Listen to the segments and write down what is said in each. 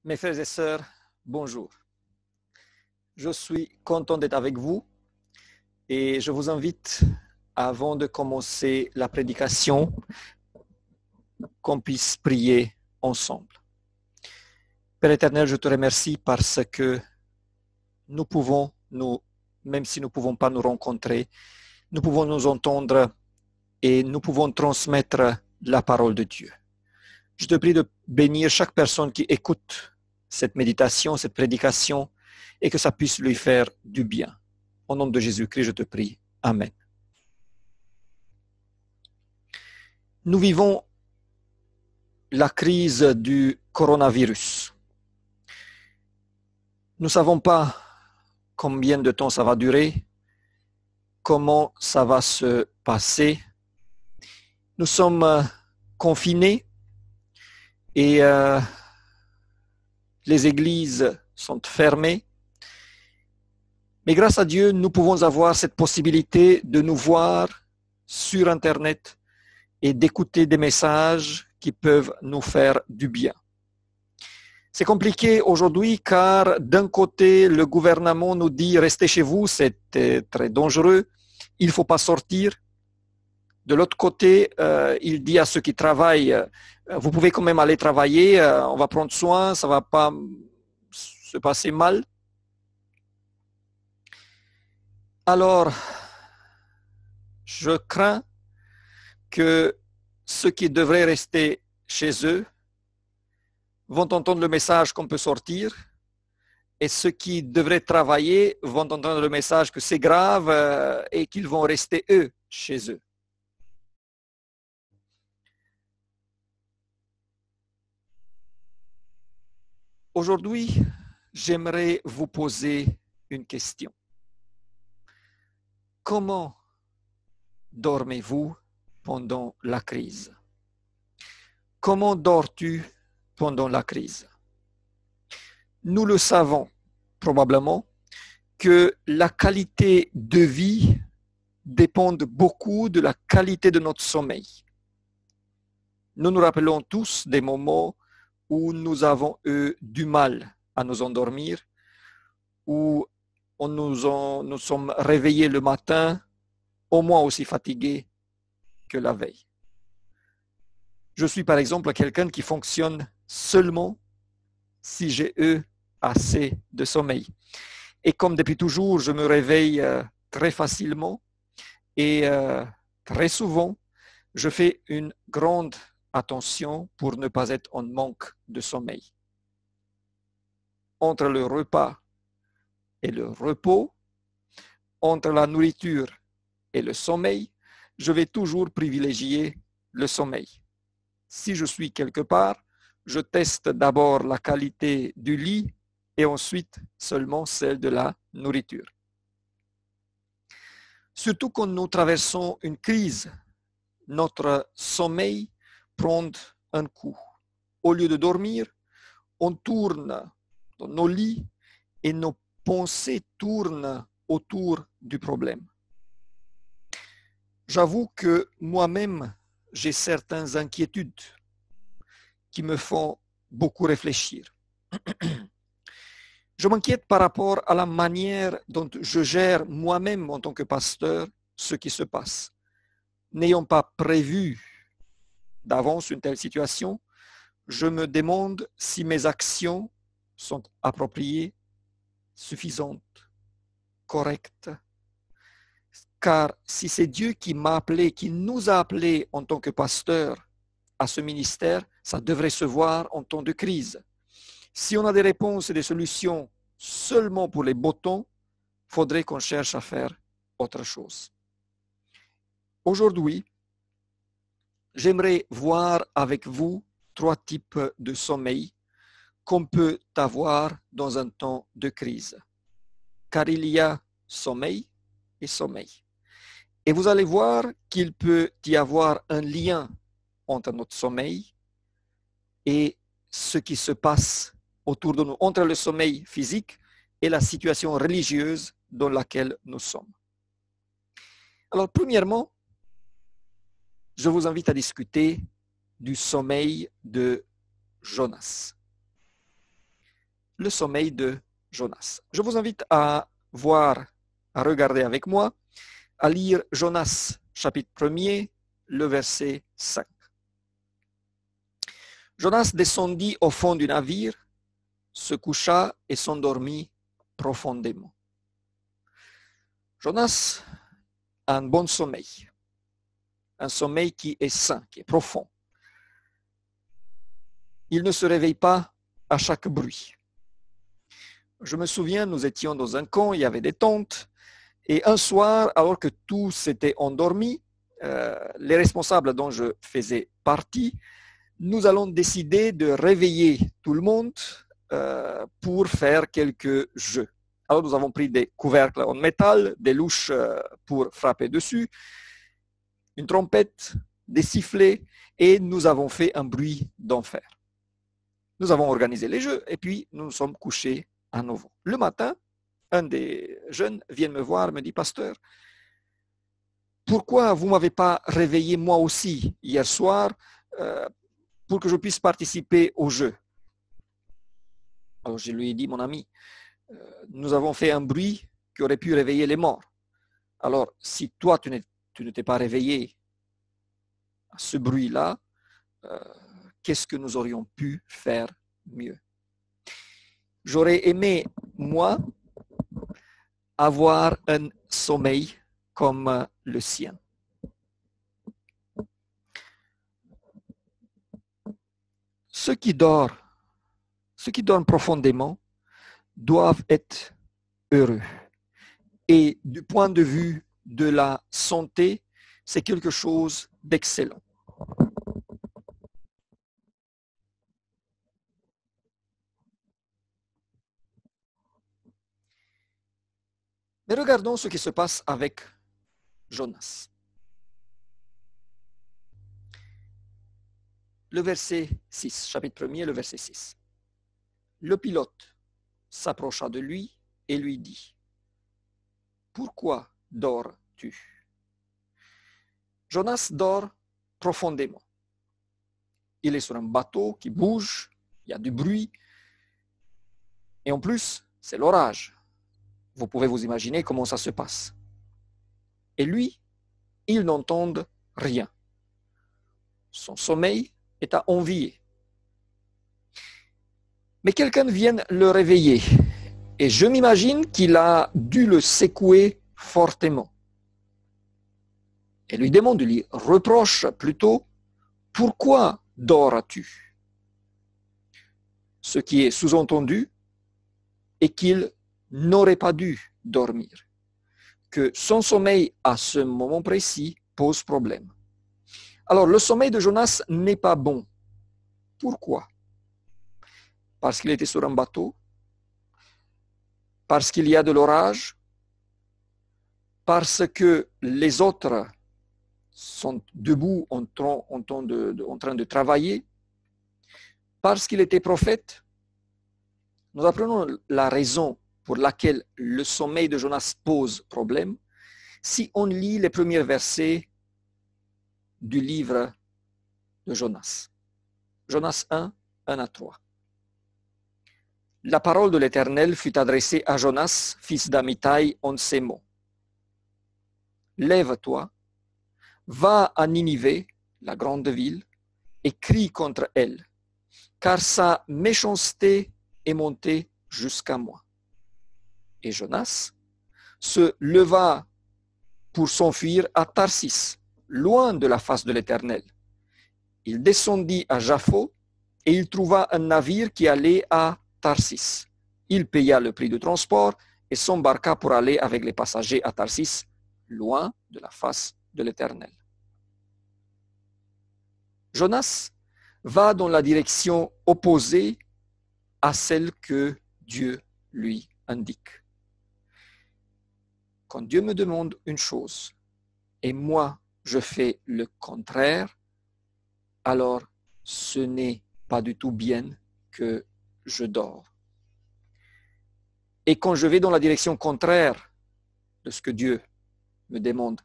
Mes frères et sœurs, bonjour. Je suis content d'être avec vous et je vous invite, avant de commencer la prédication, qu'on puisse prier ensemble. Père éternel, je te remercie parce que nous pouvons, même si nous ne pouvons pas nous rencontrer, nous pouvons nous entendre et nous pouvons transmettre la parole de Dieu. Je te prie de bénir chaque personne qui écoute cette méditation, cette prédication, et que ça puisse lui faire du bien. Au nom de Jésus-Christ, je te prie. Amen. Nous vivons la crise du coronavirus. Nous ne savons pas combien de temps ça va durer, comment ça va se passer. Nous sommes confinés et les églises sont fermées. Mais grâce à Dieu, nous pouvons avoir cette possibilité de nous voir sur Internet et d'écouter des messages qui peuvent nous faire du bien. C'est compliqué aujourd'hui car d'un côté, le gouvernement nous dit restez chez vous, c'est très dangereux, il ne faut pas sortir. De l'autre côté, il dit à ceux qui travaillent, vous pouvez quand même aller travailler, on va prendre soin, ça ne va pas se passer mal. Alors, je crains que ceux qui devraient rester chez eux vont entendre le message qu'on peut sortir et ceux qui devraient travailler vont entendre le message que c'est grave et qu'ils vont rester eux chez eux. Aujourd'hui, j'aimerais vous poser une question. Comment dormez-vous pendant la crise? Comment dors-tu pendant la crise? Nous le savons probablement que la qualité de vie dépend beaucoup de la qualité de notre sommeil. Nous nous rappelons tous des moments où nous avons eu du mal à nous endormir, où nous sommes réveillés le matin au moins aussi fatigués que la veille. Je suis par exemple quelqu'un qui fonctionne seulement si j'ai eu assez de sommeil. Et comme depuis toujours, je me réveille très facilement et très souvent, je fais une grande attention pour ne pas être en manque de sommeil. Entre le repas et le repos, entre la nourriture et le sommeil, je vais toujours privilégier le sommeil. Si je suis quelque part, je teste d'abord la qualité du lit et ensuite seulement celle de la nourriture. Surtout quand nous traversons une crise, notre sommeil prend un coup. Au lieu de dormir, on tourne dans nos lits et nos pensées tournent autour du problème. J'avoue que moi-même, j'ai certaines inquiétudes qui me font beaucoup réfléchir. Je m'inquiète par rapport à la manière dont je gère moi-même en tant que pasteur ce qui se passe. N'ayant pas prévu d'avance une telle situation, je me demande si mes actions sont appropriées, suffisantes, correctes. Car si c'est Dieu qui m'a appelé, qui nous a appelés en tant que pasteurs à ce ministère, ça devrait se voir en temps de crise. Si on a des réponses et des solutions seulement pour les beaux temps, il faudrait qu'on cherche à faire autre chose. Aujourd'hui, j'aimerais voir avec vous 3 types de sommeil qu'on peut avoir dans un temps de crise. Car il y a sommeil et sommeil. Et vous allez voir qu'il peut y avoir un lien entre notre sommeil et ce qui se passe autour de nous, entre le sommeil physique et la situation religieuse dans laquelle nous sommes. Alors, premièrement, je vous invite à discuter du sommeil de Jonas. le sommeil de Jonas. Je vous invite à voir, à regarder avec moi, à lire Jonas, chapitre 1er, le verset 5. Jonas descendit au fond du navire, se coucha et s'endormit profondément. Jonas a un bon sommeil, un sommeil qui est sain, qui est profond. Il ne se réveille pas à chaque bruit. Je me souviens, nous étions dans un camp, il y avait des tentes, et un soir, alors que tous s'étaient endormis, les responsables dont je faisais partie, nous allons décider de réveiller tout le monde pour faire quelques jeux. Alors nous avons pris des couvercles en métal, des louches pour frapper dessus, une trompette, des sifflets, et nous avons fait un bruit d'enfer. Nous avons organisé les jeux et puis nous nous sommes couchés à nouveau. Le matin, un des jeunes vient me voir, me dit, pasteur, pourquoi vous ne m'avez pas réveillé moi aussi hier soir pour que je puisse participer au jeu? Alors je lui ai dit, mon ami, nous avons fait un bruit qui aurait pu réveiller les morts. Alors si toi tu ne t'es pas réveillé à ce bruit-là, qu'est-ce que nous aurions pu faire mieux? J'aurais aimé, moi, avoir un sommeil comme le sien. Ceux qui dorment profondément doivent être heureux. Et du point de vue de la santé, c'est quelque chose d'excellent. Mais regardons ce qui se passe avec Jonas. Le verset 6, chapitre 1er, le verset 6. Le pilote s'approcha de lui et lui dit, « Pourquoi dors-tu » Jonas dort profondément. Il est sur un bateau qui bouge, il y a du bruit, et en plus, c'est l'orage. Vous pouvez vous imaginer comment ça se passe. Et lui, il n'entend rien. Son sommeil est à envier. Mais quelqu'un vient le réveiller. Et je m'imagine qu'il a dû le secouer fortement. Et lui demande, lui reproche plutôt, « Pourquoi dors-tu » Ce qui est sous-entendu est qu'il n'aurait pas dû dormir, que son sommeil à ce moment précis pose problème. Alors le sommeil de Jonas n'est pas bon. Pourquoi? Parce qu'il était sur un bateau, parce qu'il y a de l'orage, parce que les autres sont debout en train de travailler, parce qu'il était prophète. Nous apprenons la raison pour laquelle le sommeil de Jonas pose problème si on lit les premiers versets du livre de Jonas. Jonas 1, 1 à 3. La parole de l'Éternel fut adressée à Jonas, fils d'Amittai, en ces mots. Lève-toi, va à Ninive, la grande ville, et crie contre elle, car sa méchanceté est montée jusqu'à moi. Et Jonas se leva pour s'enfuir à Tarsis, loin de la face de l'Éternel. Il descendit à Jaffo et il trouva un navire qui allait à Tarsis. Il paya le prix du transport et s'embarqua pour aller avec les passagers à Tarsis, loin de la face de l'Éternel. Jonas va dans la direction opposée à celle que Dieu lui indique. Quand Dieu me demande une chose et moi je fais le contraire, alors ce n'est pas du tout bien que je dors. Et quand je vais dans la direction contraire de ce que Dieu me demande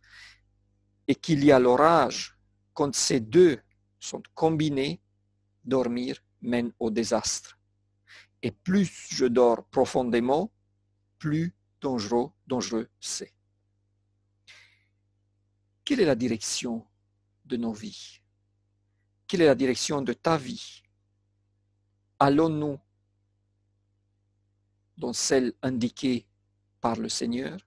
et qu'il y a l'orage, quand ces deux sont combinés, dormir mène au désastre. Et plus je dors profondément, plus dangereux c'est. Quelle est la direction de nos vies? Quelle est la direction de ta vie? Allons-nous dans celle indiquée par le Seigneur?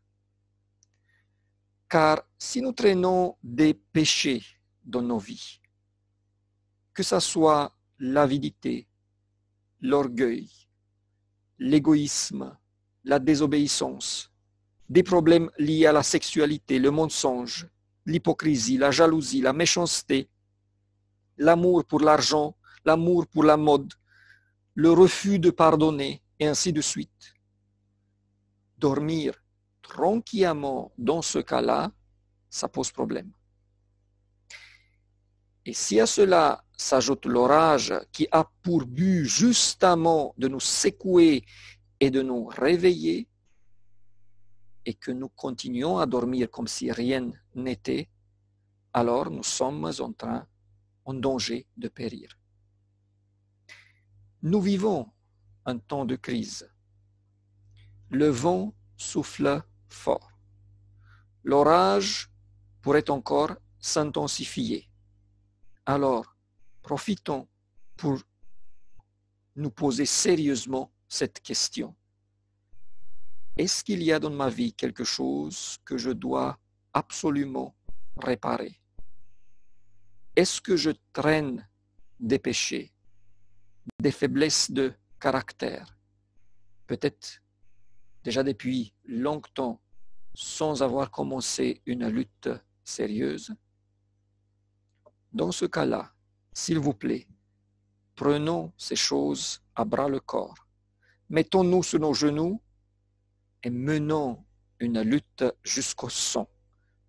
Car si nous traînons des péchés dans nos vies, que ce soit l'avidité, l'orgueil, l'égoïsme, la désobéissance, des problèmes liés à la sexualité, le mensonge, l'hypocrisie, la jalousie, la méchanceté, l'amour pour l'argent, l'amour pour la mode, le refus de pardonner, et ainsi de suite. Dormir tranquillement dans ce cas-là, ça pose problème. Et si à cela s'ajoute l'orage qui a pour but justement de nous secouer et de nous réveiller, et que nous continuons à dormir comme si rien n'était, alors nous sommes en danger de périr. Nous vivons un temps de crise. Le vent souffle fort. L'orage pourrait encore s'intensifier. Alors, profitons pour nous poser sérieusement cette question. Est-ce qu'il y a dans ma vie quelque chose que je dois absolument réparer? Est-ce que je traîne des péchés, des faiblesses de caractère, peut-être déjà depuis longtemps, sans avoir commencé une lutte sérieuse? Dans ce cas-là, s'il vous plaît, prenons ces choses à bras le corps. Mettons-nous sur nos genoux et menons une lutte jusqu'au sang,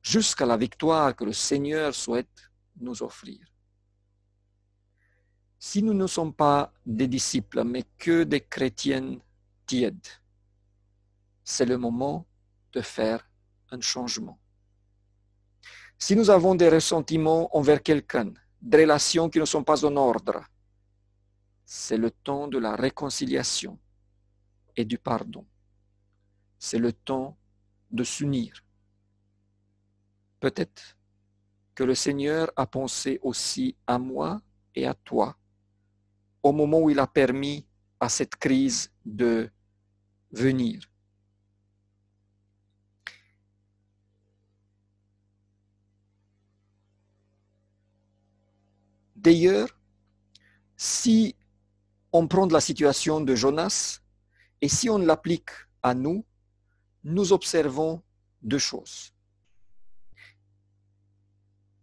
jusqu'à la victoire que le Seigneur souhaite nous offrir. Si nous ne sommes pas des disciples, mais que des chrétiens tièdes, c'est le moment de faire un changement. Si nous avons des ressentiments envers quelqu'un, des relations qui ne sont pas en ordre, c'est le temps de la réconciliation et du pardon. C'est le temps de s'unir. Peut-être que le Seigneur a pensé aussi à moi et à toi au moment où il a permis à cette crise de venir. D'ailleurs, si on prend la situation de Jonas et si on l'applique à nous, nous observons deux choses.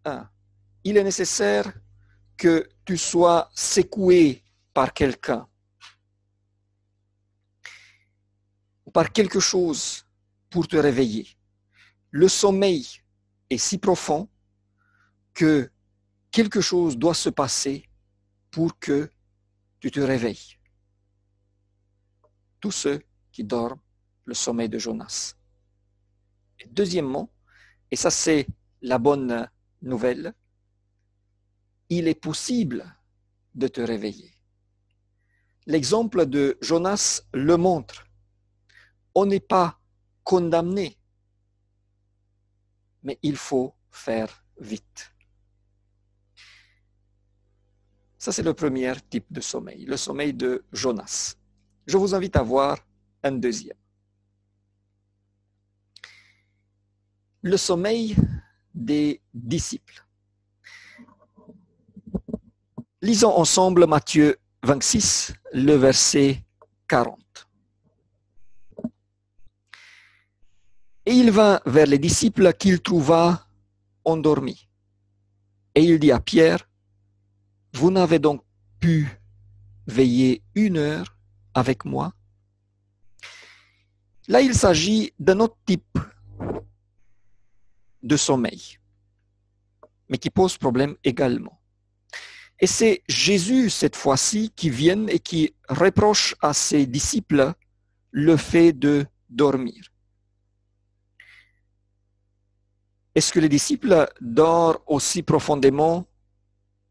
Un, il est nécessaire que tu sois secoué par quelqu'un, ou par quelque chose pour te réveiller. Le sommeil est si profond que quelque chose doit se passer pour que tu te réveilles. Tous ceux qui dorment le sommeil de Jonas. Et deuxièmement, et ça c'est la bonne nouvelle, il est possible de te réveiller. L'exemple de Jonas le montre. On n'est pas condamné, mais il faut faire vite. Ça, c'est le premier type de sommeil, le sommeil de Jonas. Je vous invite à voir un deuxième. Le sommeil des disciples. Lisons ensemble Matthieu 26, le verset 40. Et il vint vers les disciples qu'il trouva endormis. Et il dit à Pierre, vous n'avez donc pu veiller 1 heure avec moi? Là, il s'agit d'un autre type de sommeil, mais qui pose problème également. Et c'est Jésus, cette fois-ci, qui vient et qui reproche à ses disciples le fait de dormir. Est-ce que les disciples dorment aussi profondément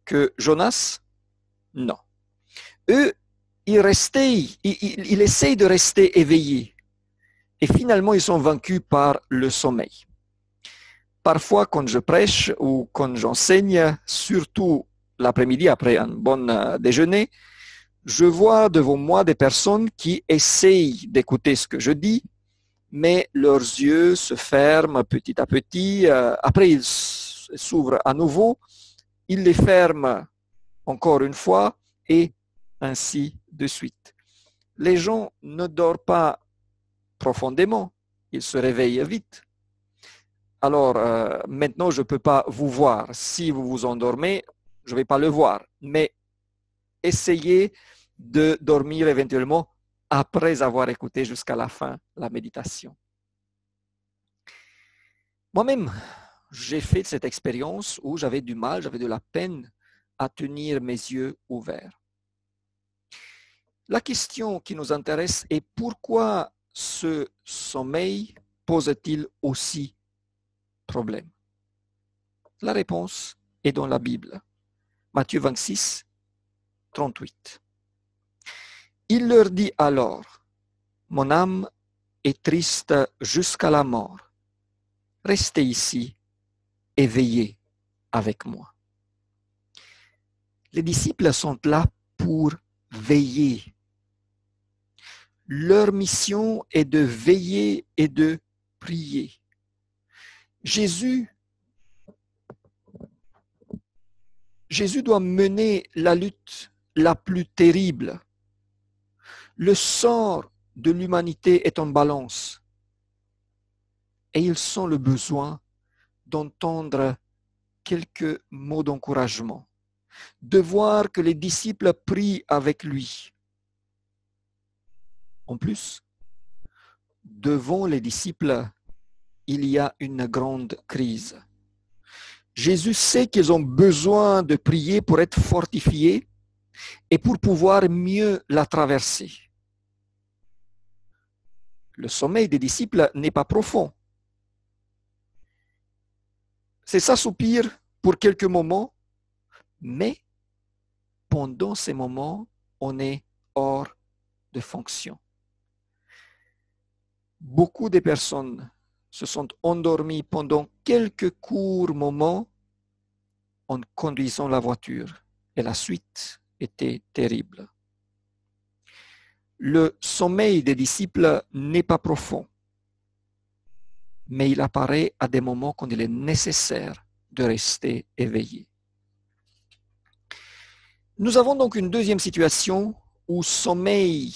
que Jonas? Non. Eux, ils essayent de rester éveillés. Et finalement, ils sont vaincus par le sommeil. Parfois, quand je prêche ou quand j'enseigne, surtout l'après-midi après un bon déjeuner, je vois devant moi des personnes qui essayent d'écouter ce que je dis, mais leurs yeux se ferment petit à petit. Après, ils s'ouvrent à nouveau, ils les ferment encore une fois et ainsi de suite. Les gens ne dorment pas profondément, ils se réveillent vite. Alors, maintenant, je ne peux pas vous voir. Si vous vous endormez, je ne vais pas le voir. Mais essayez de dormir éventuellement après avoir écouté jusqu'à la fin la méditation. Moi-même, j'ai fait cette expérience où j'avais du mal, j'avais de la peine à tenir mes yeux ouverts. La question qui nous intéresse est pourquoi ce sommeil pose-t-il aussi problème? La réponse est dans la Bible. Matthieu 26, 38. Il leur dit alors, mon âme est triste jusqu'à la mort. Restez ici et veillez avec moi. Les disciples sont là pour veiller. Leur mission est de veiller et de prier. Jésus doit mener la lutte la plus terrible. Le sort de l'humanité est en balance. Et ils ont le besoin d'entendre quelques mots d'encouragement, de voir que les disciples prient avec lui. En plus, devant les disciples, il y a une grande crise. Jésus sait qu'ils ont besoin de prier pour être fortifiés et pour pouvoir mieux la traverser. Le sommeil des disciples n'est pas profond. C'est s'assoupir pour quelques moments, mais pendant ces moments, on est hors de fonction. Beaucoup de personnes se sont endormies pendant quelques courts moments en conduisant la voiture et la suite était terrible. Le sommeil des disciples n'est pas profond, mais il apparaît à des moments quand il est nécessaire de rester éveillé. Nous avons donc une deuxième situation où sommeil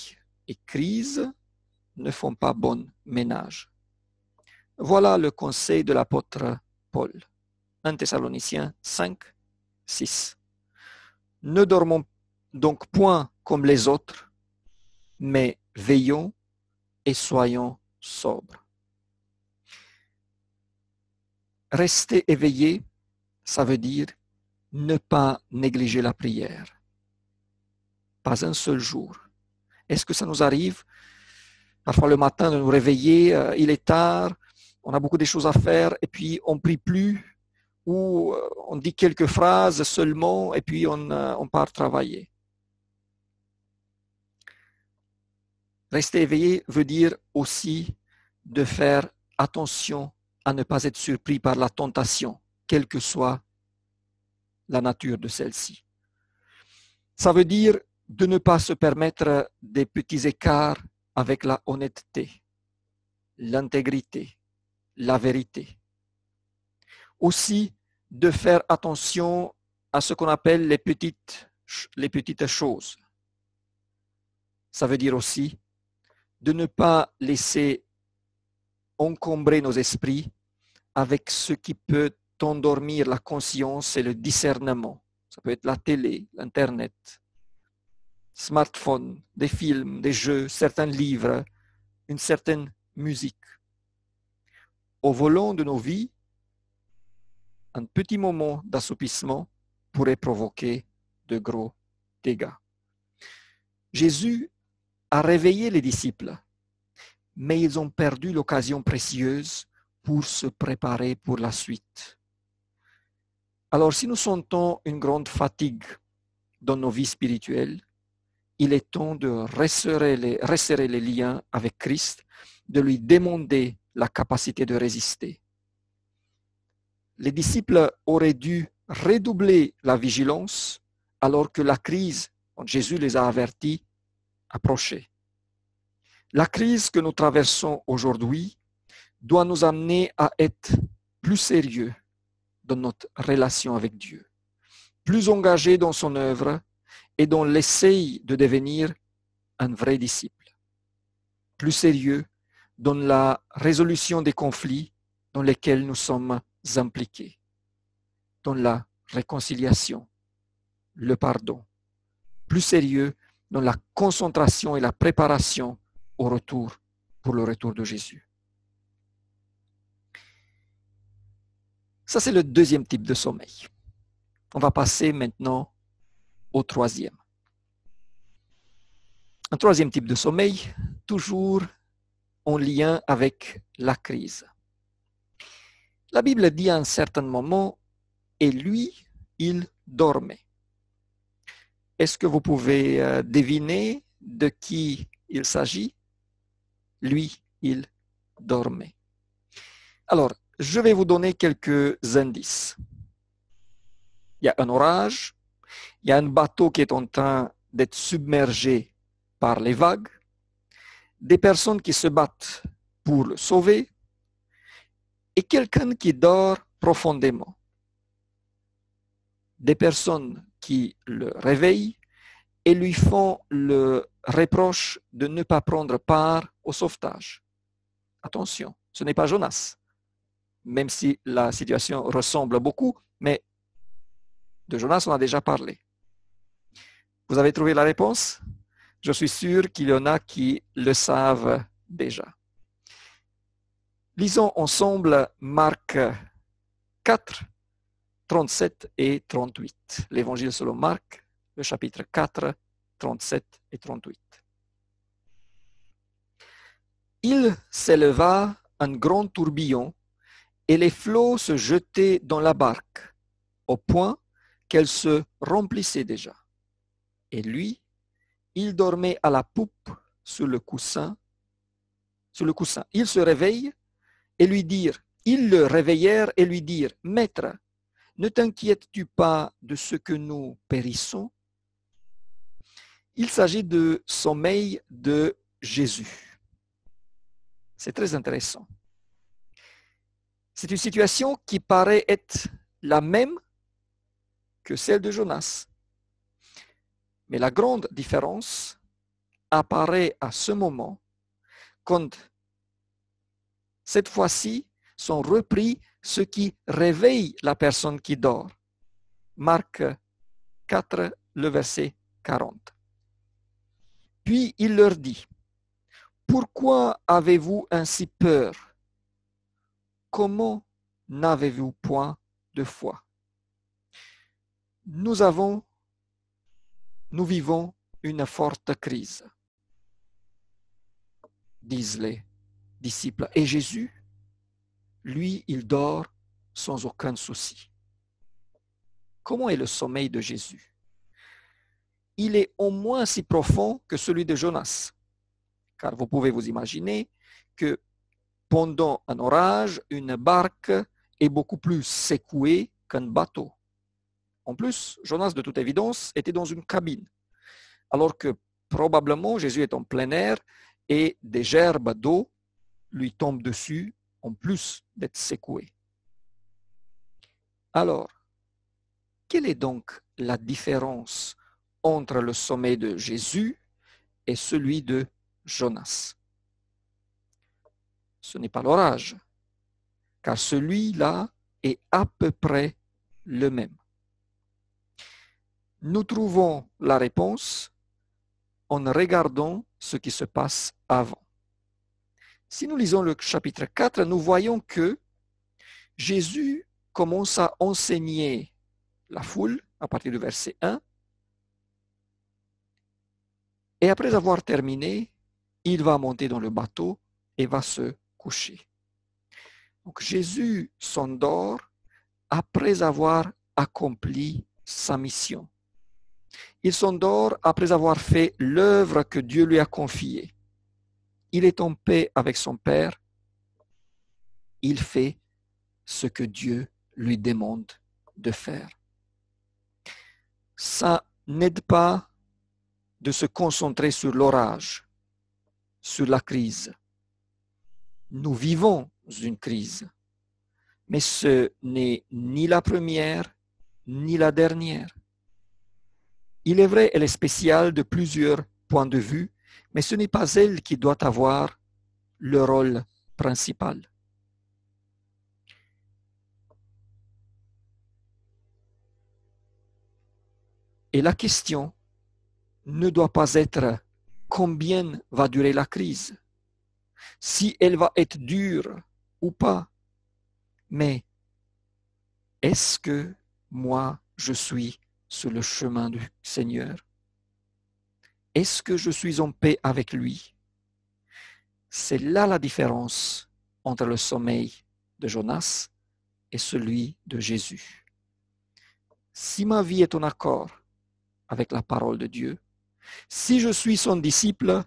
et crise ne font pas bon ménage. Voilà le conseil de l'apôtre Paul. 1 Thessaloniciens 5, 6. Ne dormons donc point comme les autres, mais veillons et soyons sobres. Rester éveillé, ça veut dire ne pas négliger la prière. Pas un seul jour. Est-ce que ça nous arrive parfois le matin de nous réveiller, il est tard, on a beaucoup de choses à faire et puis on ne prie plus ou on dit quelques phrases seulement et puis on part travailler. Rester éveillé veut dire aussi de faire attention à ne pas être surpris par la tentation, quelle que soit la nature de celle-ci. Ça veut dire de ne pas se permettre des petits écarts avec la honnêteté, l'intégrité, la vérité. Aussi, de faire attention à ce qu'on appelle les petites choses. Ça veut dire aussi de ne pas laisser encombrer nos esprits avec ce qui peut endormir la conscience et le discernement. Ça peut être la télé, l'Internet, smartphone, des films, des jeux, certains livres, une certaine musique. Au volant de nos vies, un petit moment d'assoupissement pourrait provoquer de gros dégâts. Jésus a réveillé les disciples, mais ils ont perdu l'occasion précieuse pour se préparer pour la suite. Alors, si nous sentons une grande fatigue dans nos vies spirituelles, il est temps de resserrer les liens avec Christ, de lui demander la capacité de résister. Les disciples auraient dû redoubler la vigilance alors que la crise, dont Jésus les a avertis, approchait. La crise que nous traversons aujourd'hui doit nous amener à être plus sérieux dans notre relation avec Dieu, plus engagés dans son œuvre et dans l'essai de devenir un vrai disciple, plus sérieux dans la résolution des conflits dans lesquels nous sommes impliqués, dans la réconciliation, le pardon, plus sérieux dans la concentration et la préparation au retour, pour le retour de Jésus. Ça, c'est le deuxième type de sommeil. On va passer maintenant au troisième. Un troisième type de sommeil, toujours en lien avec la crise. La Bible dit à un certain moment, et lui, il dormait. Est-ce que vous pouvez deviner de qui il s'agit? Lui, il dormait. Alors, je vais vous donner quelques indices. Il y a un orage, il y a un bateau qui est en train d'être submergé par les vagues, des personnes qui se battent pour le sauver et quelqu'un qui dort profondément. Des personnes qui le réveillent et lui font le reproche de ne pas prendre part au sauvetage. Attention, ce n'est pas Jonas, même si la situation ressemble beaucoup, mais de Jonas, on a déjà parlé. Vous avez trouvé la réponse? Je suis sûr qu'il y en a qui le savent déjà. Lisons ensemble Marc 4, 37 et 38. L'Évangile selon Marc, le chapitre 4, 37 et 38. Il s'éleva un grand tourbillon et les flots se jetaient dans la barque, au point qu'elle se remplissait déjà. Et lui, il dormait à la poupe sur le coussin. Il se réveille et lui dirent, ils le réveillèrent et lui dirent, Maître, ne t'inquiètes-tu pas de ce que nous périssons? Il s'agit de sommeil de Jésus. C'est très intéressant. C'est une situation qui paraît être la même que celle de Jonas. Mais la grande différence apparaît à ce moment quand cette fois-ci sont repris ce qui réveille la personne qui dort. Marc 4, le verset 40. Puis il leur dit, pourquoi avez-vous ainsi peur? Comment n'avez-vous point de foi? Nous vivons une forte crise, disent les disciples. Et Jésus, lui, il dort sans aucun souci. Comment est le sommeil de Jésus? Il est au moins si profond que celui de Jonas. Car vous pouvez vous imaginer que pendant un orage, une barque est beaucoup plus secouée qu'un bateau. En plus, Jonas, de toute évidence, était dans une cabine, alors que probablement Jésus est en plein air et des gerbes d'eau lui tombent dessus en plus d'être secoué. Alors, quelle est donc la différence entre le sommeil de Jésus et celui de Jonas? Ce n'est pas l'orage, car celui-là est à peu près le même. Nous trouvons la réponse en regardant ce qui se passe avant. Si nous lisons le chapitre 4, nous voyons que Jésus commence à enseigner la foule à partir du verset 1. Et après avoir terminé, il va monter dans le bateau et va se coucher. Donc Jésus s'endort après avoir accompli sa mission. Il s'endort après avoir fait l'œuvre que Dieu lui a confiée. Il est en paix avec son Père. Il fait ce que Dieu lui demande de faire. Ça n'aide pas de se concentrer sur l'orage, sur la crise. Nous vivons une crise, mais ce n'est ni la première, ni la dernière. Il est vrai, elle est spéciale de plusieurs points de vue, mais ce n'est pas elle qui doit avoir le rôle principal. Et la question ne doit pas être combien va durer la crise, si elle va être dure ou pas, mais est-ce que moi je suis sur le chemin du Seigneur? Est-ce que je suis en paix avec lui? C'est là la différence entre le sommeil de Jonas et celui de Jésus. Si ma vie est en accord avec la parole de Dieu, si je suis son disciple,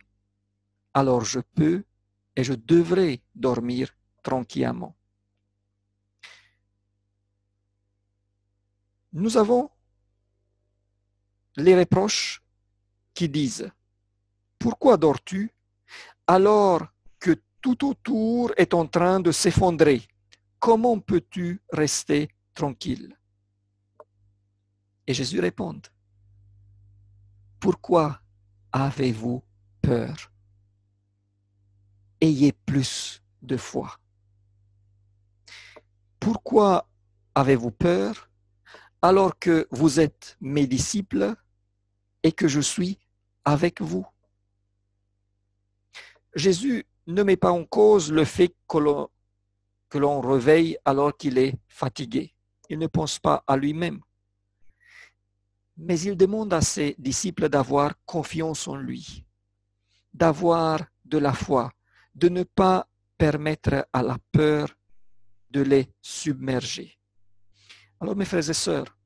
alors je peux et je devrais dormir tranquillement. Nous avons les reproches qui disent « Pourquoi dors-tu alors que tout autour est en train de s'effondrer? Comment peux-tu rester tranquille ?» Et Jésus répond « Pourquoi avez-vous peur? Ayez plus de foi. » Pourquoi avez-vous peur alors que vous êtes mes disciples et que je suis avec vous? Jésus ne met pas en cause le fait que l'on réveille alors qu'il est fatigué. Il ne pense pas à lui-même. Mais il demande à ses disciples d'avoir confiance en lui, d'avoir de la foi, de ne pas permettre à la peur de les submerger. Alors mes frères et sœurs,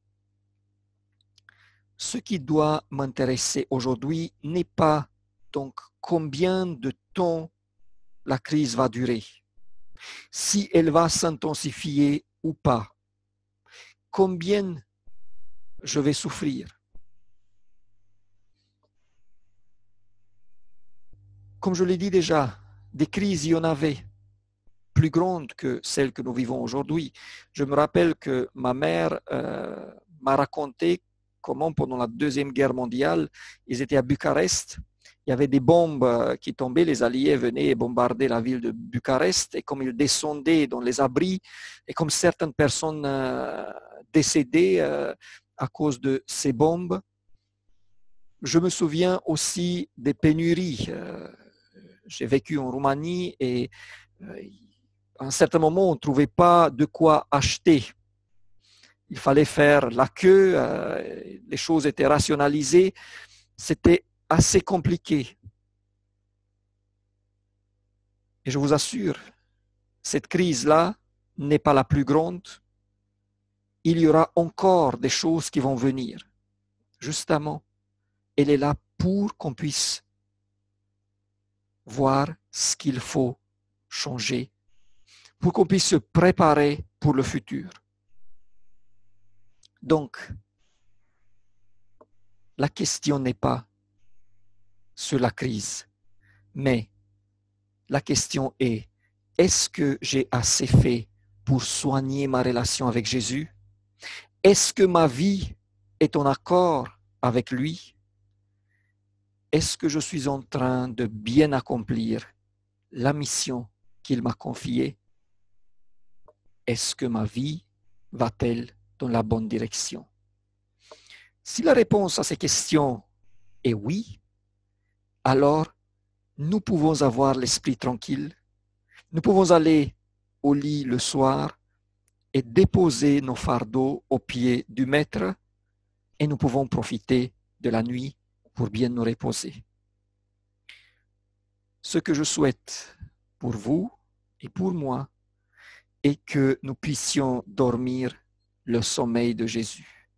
ce qui doit m'intéresser aujourd'hui n'est pas donc combien de temps la crise va durer, si elle va s'intensifier ou pas, combien je vais souffrir. Comme je l'ai dit déjà, des crises, il y en avait plus grandes que celles que nous vivons aujourd'hui. Je me rappelle que ma mère m'a raconté comment pendant la Deuxième Guerre mondiale, ils étaient à Bucarest. Il y avait des bombes qui tombaient, les Alliés venaient bombarder la ville de Bucarest, et comme ils descendaient dans les abris, et comme certaines personnes décédaient à cause de ces bombes. Je me souviens aussi des pénuries. J'ai vécu en Roumanie et à un certain moment, on ne trouvait pas de quoi acheter. Il fallait faire la queue, les choses étaient rationalisées. C'était assez compliqué. Et je vous assure, cette crise-là n'est pas la plus grande. Il y aura encore des choses qui vont venir. Justement, elle est là pour qu'on puisse voir ce qu'il faut changer, pour qu'on puisse se préparer pour le futur. Donc, la question n'est pas sur la crise, mais la question est, est-ce que j'ai assez fait pour soigner ma relation avec Jésus? Est-ce que ma vie est en accord avec lui? Est-ce que je suis en train de bien accomplir la mission qu'il m'a confiée? Est-ce que ma vie va-t-elle dans la bonne direction? Si la réponse à ces questions est oui, alors nous pouvons avoir l'esprit tranquille, nous pouvons aller au lit le soir et déposer nos fardeaux aux pieds du Maître, et nous pouvons profiter de la nuit pour bien nous reposer. Ce que je souhaite pour vous et pour moi est que nous puissions dormir le sommeil de Jésus,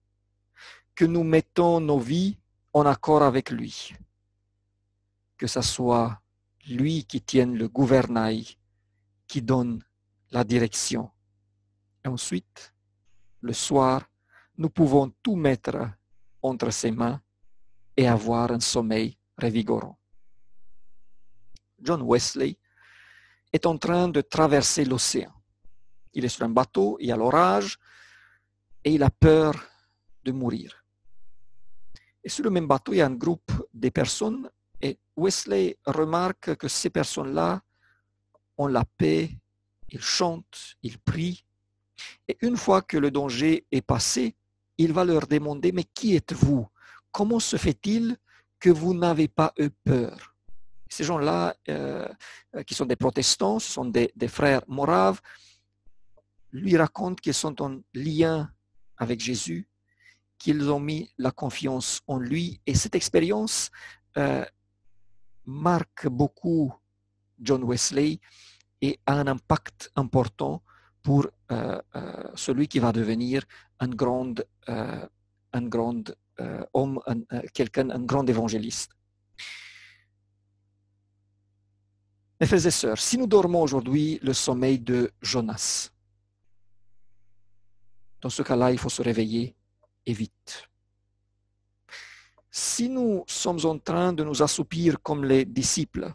que nous mettons nos vies en accord avec lui, que ce soit lui qui tienne le gouvernail, qui donne la direction. Et ensuite, le soir, nous pouvons tout mettre entre ses mains et avoir un sommeil revigorant. John Wesley est en train de traverser l'océan. Il est sur un bateau, il y a l'orage et il a peur de mourir. Et sur le même bateau, il y a un groupe de personnes et Wesley remarque que ces personnes-là ont la paix, ils chantent, ils prient. Et une fois que le danger est passé, il va leur demander, mais qui êtes-vous? Comment se fait-il que vous n'avez pas eu peur? Ces gens-là, qui sont des protestants, ce sont des frères moraves, lui racontent qu'ils sont en lien avec Jésus, qu'ils ont mis la confiance en lui. Et cette expérience marque beaucoup John Wesley et a un impact important pour celui qui va devenir un grand homme, un grand évangéliste. Mes frères et sœurs, si nous dormons aujourd'hui le sommeil de Jonas, dans ce cas-là, il faut se réveiller et vite. Si nous sommes en train de nous assoupir comme les disciples,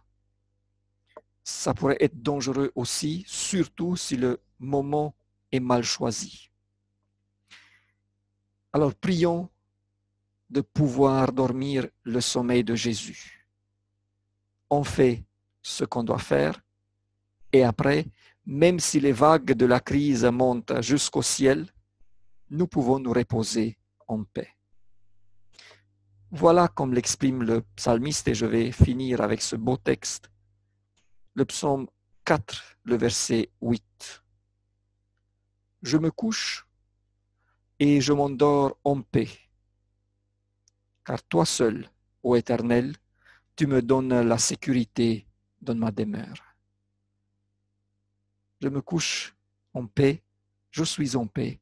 ça pourrait être dangereux aussi, surtout si le moment est mal choisi. Alors prions de pouvoir dormir le sommeil de Jésus. On fait ce qu'on doit faire et après, même si les vagues de la crise montent jusqu'au ciel, nous pouvons nous reposer en paix. Voilà comme l'exprime le psalmiste et je vais finir avec ce beau texte. Le psaume 4, le verset 8. Je me couche et je m'endors en paix, car toi seul, ô Éternel, tu me donnes la sécurité dans ma demeure. Je me couche en paix, je suis en paix,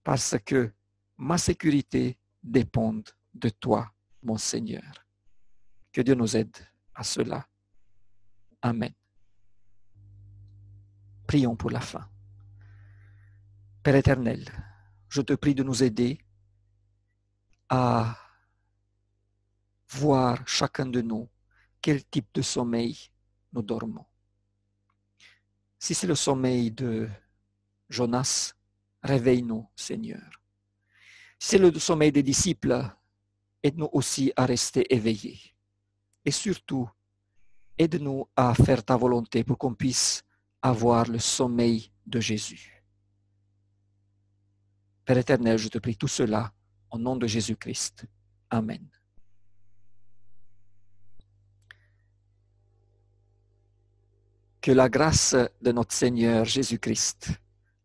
parce que ma sécurité dépend de toi, mon Seigneur. Que Dieu nous aide à cela. Amen. Prions pour la fin. Père éternel, je te prie de nous aider à voir chacun de nous quel type de sommeil nous dormons. Si c'est le sommeil de Jonas, réveille-nous, Seigneur. Si c'est le sommeil des disciples, aide-nous aussi à rester éveillés. Et surtout, aide-nous à faire ta volonté pour qu'on puisse avoir le sommeil de Jésus. Père éternel, je te prie tout cela au nom de Jésus-Christ. Amen. Que la grâce de notre Seigneur Jésus-Christ,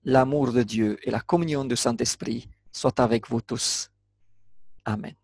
l'amour de Dieu et la communion du Saint-Esprit soient avec vous tous. Amen.